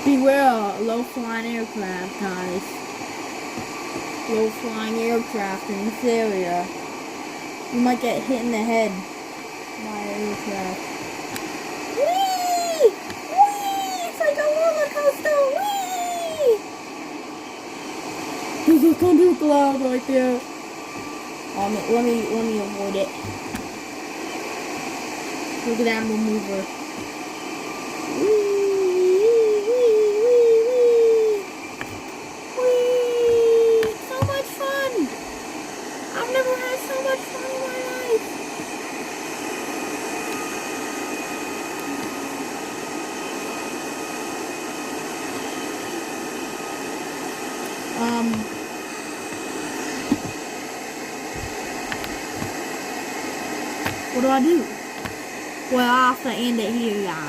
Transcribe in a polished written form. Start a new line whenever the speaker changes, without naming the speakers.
Beware low-flying aircraft, guys. Low-flying aircraft in this area. You might get hit in the head by an aircraft. Whee! Whee! It's like a roller coaster. Whee! There's a thundercloud right there. Let me avoid it. Look at that maneuver. So much fun! I've never had so much fun in my life. What do I do? Well, I have to end it here, guys.